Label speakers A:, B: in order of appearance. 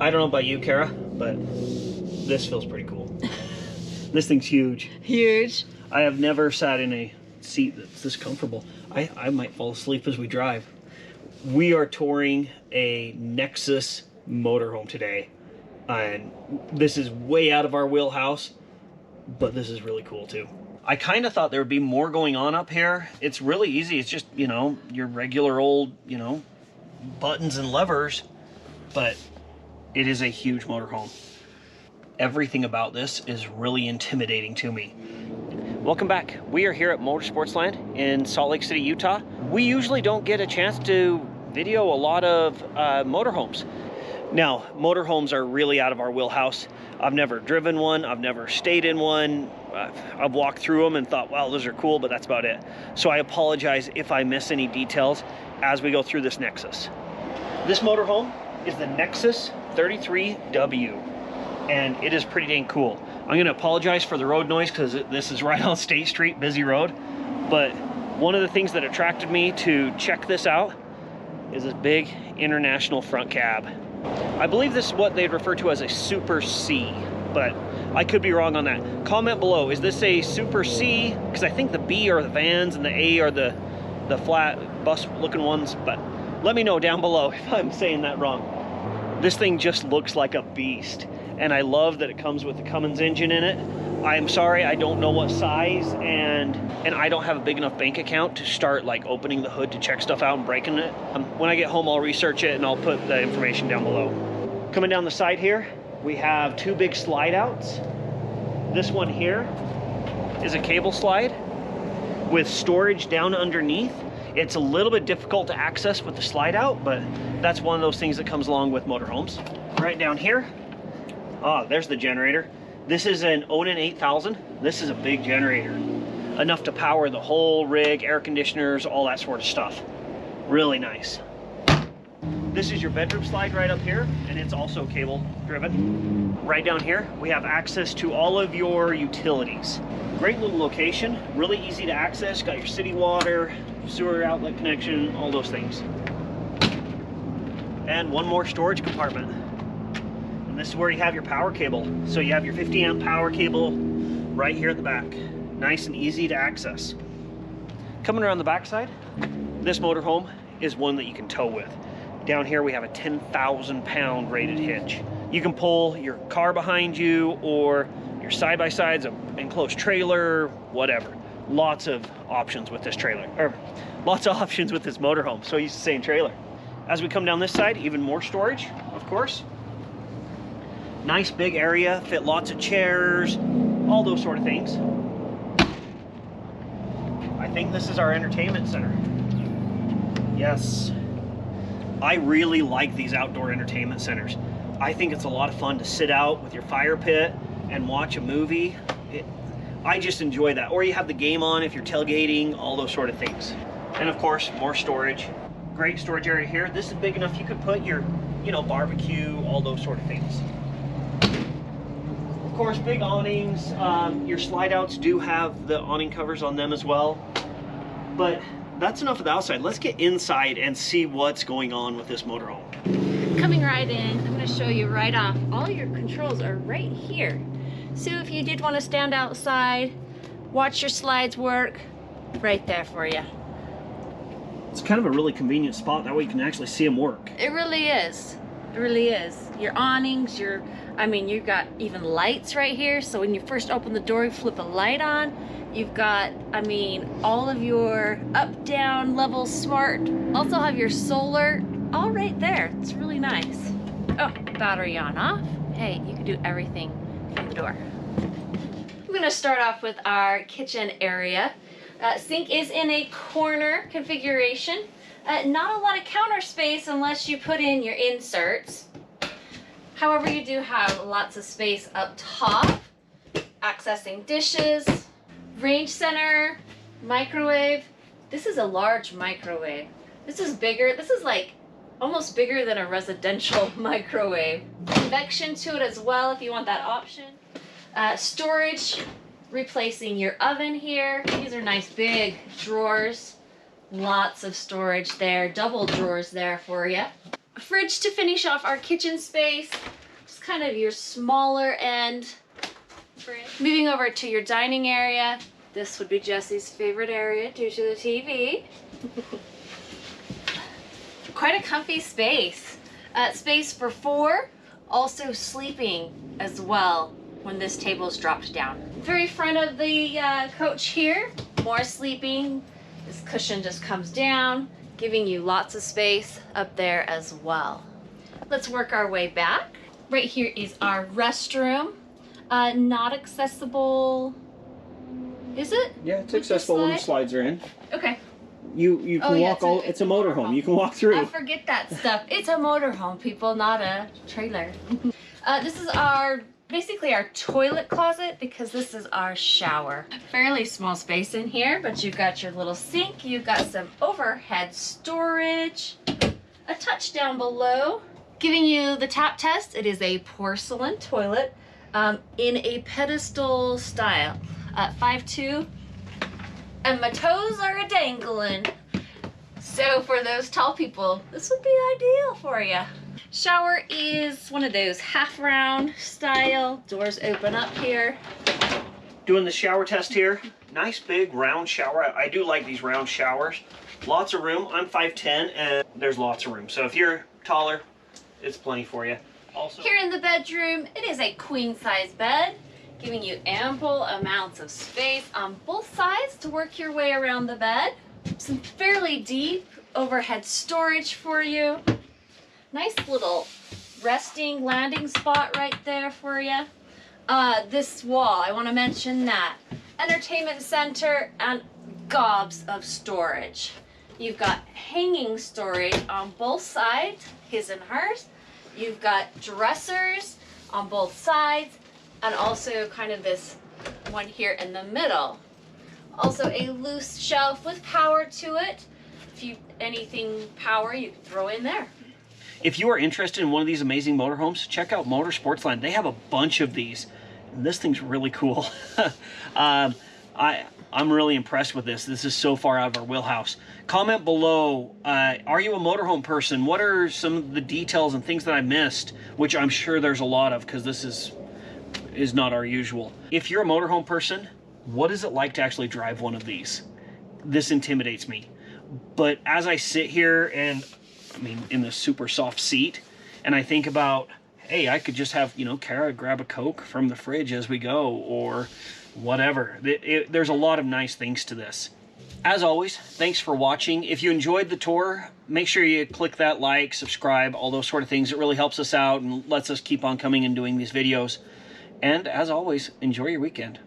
A: I don't know about you, Kara, but this feels pretty cool. This thing's huge.
B: Huge.
A: I have never sat in a seat that's this comfortable. I might fall asleep as we drive. We are touring a Nexus motorhome today, and this is way out of our wheelhouse, but this is really cool too. I kind of thought there would be more going on up here. It's really easy. It's just, you know, your regular old, you know, buttons and levers, but it is a huge motorhome. Everything about this is really intimidating to me. Welcome back. We are here at Motorsportsland in Salt Lake City, Utah. We usually don't get a chance to video a lot of motorhomes. Now, motorhomes are really out of our wheelhouse. I've never driven one. I've never stayed in one. I've walked through them and thought, wow, those are cool, but that's about it. So I apologize if I miss any details as we go through this Nexus. This motorhome is the Nexus 33W, and it is pretty dang cool. I'm gonna apologize for the road noise because this is right on State Street, busy road. But one of the things that attracted me to check this out is this big international front cab. I believe this is what they'd refer to as a Super C, but I could be wrong on that. Comment below, is this a Super C? Because I think the B are the vans and the A are the flat bus looking ones, but let me know down below if I'm saying that wrong. This thing just looks like a beast, and I love that it comes with the Cummins engine in it. I am sorry, I don't know what size, and I don't have a big enough bank account to start like opening the hood to check stuff out and breaking it. When I get home, I'll research it and I'll put the information down below. Coming down the side here, we have two big slide outs. This one here is a cable slide with storage down underneath. It's a little bit difficult to access with the slide out, but that's one of those things that comes along with motorhomes. Right down here, there's the generator. This is an Onan 8000. This is a big generator, enough to power the whole rig, air conditioners, all that sort of stuff. Really nice. This is your bedroom slide right up here, and it's also cable driven. Right down here, we have access to all of your utilities. Great little location, really easy to access. Got your city water, sewer outlet connection, all those things. And one more storage compartment. And this is where you have your power cable. So you have your 50 amp power cable right here at the back. Nice and easy to access. Coming around the back side, this motorhome is one that you can tow with. Down here we have a 10,000 pound rated hitch. You can pull your car behind you or your side-by-sides, an enclosed trailer, whatever. Lots of options with this trailer, or lots of options with this motorhome. So used to saying trailer. As we come down this side, even more storage, of course. Nice big area, fit lots of chairs, all those sort of things. I think this is our entertainment center. Yes. I really like these outdoor entertainment centers. I think it's a lot of fun to sit out with your fire pit and watch a movie. I just enjoy that. Or you have the game on if you're tailgating, all those sort of things. And of course, more storage. Great storage area here. This is big enough you could put your, you know, barbecue, all those sort of things. Of course, big awnings. Your slide outs do have the awning covers on them as well. But that's enough of the outside. Let's get inside and see what's going on with this motorhome.
B: Coming right in, I'm going to show you right off. All your controls are right here. So if you did want to stand outside, watch your slides work, right there for you.
A: It's kind of a really convenient spot. That way you can actually see them work.
B: It really is. It really is. Your awnings, you've got even lights right here. So when you first open the door, you flip a light on. You've got, all of your up, down, level, smart. Also have your solar all right there. It's really nice. Oh, battery on, off. Hey, you can do everything from the door. I'm gonna start off with our kitchen area. Sink is in a corner configuration. Not a lot of counter space unless you put in your inserts. However, you do have lots of space up top, accessing dishes, range center, microwave. This is a large microwave. This is bigger. This is like almost bigger than a residential microwave. Convection to it as well if you want that option. Storage, replacing your oven here. These are nice big drawers. Lots of storage there, double drawers there for you. fridge to finish off our kitchen space. Just kind of your smaller end. Moving over to your dining area. This would be Jesse's favorite area due to the TV. Quite a comfy space. Space for 4, also sleeping as well when this table is dropped down. Very front of the coach here, more sleeping. This cushion just comes down, giving you lots of space up there as well. Let's work our way back. Right here is our restroom. Not accessible, is it?
A: Yeah, it's accessible when the slides are in.
B: Okay.
A: You can walk all. It's a motorhome. You can walk through.
B: I forget that stuff. It's a motorhome, people, not a trailer. This is basically our toilet closet because this is our shower. Fairly small space in here, but you've got your little sink. You've got some overhead storage. A touch down below. Giving you the tap test. It is a porcelain toilet in a pedestal style. 5'2". And my toes are a-dangling. So for those tall people, this would be ideal for you. Shower is one of those half-round style. Doors open up here.
A: Doing the shower test here. Nice big round shower. I do like these round showers. Lots of room. I'm 5'10", and there's lots of room. So if you're taller, it's plenty for you. Also,
B: here in the bedroom, it is a queen-size bed, giving you ample amounts of space on both sides to work your way around the bed. Some fairly deep overhead storage for you. Nice little resting landing spot right there for you. This wall, I want to mention that. Entertainment center and gobs of storage. You've got hanging storage on both sides, his and hers. You've got dressers on both sides, and also kind of this one here in the middle. Also a loose shelf with power to it. If you anything power, you can throw in there.
A: if you are interested in one of these amazing motorhomes, check out Motorsportsline. They have a bunch of these. And this thing's really cool. I'm really impressed with this. This is so far out of our wheelhouse. Comment below, are you a motorhome person? What are some of the details and things that I missed? Which I'm sure there's a lot of, because this is not our usual. If you're a motorhome person, what is it like to actually drive one of these? This intimidates me. But as I sit here and, I mean, in this super soft seat, and I think about, hey, I could just have, you know, Kara grab a Coke from the fridge as we go, or whatever. There's a lot of nice things to this. As always, thanks for watching. If you enjoyed the tour, make sure you click that like, subscribe, all those sort of things. It really helps us out and lets us keep on coming and doing these videos. And as always, enjoy your weekend.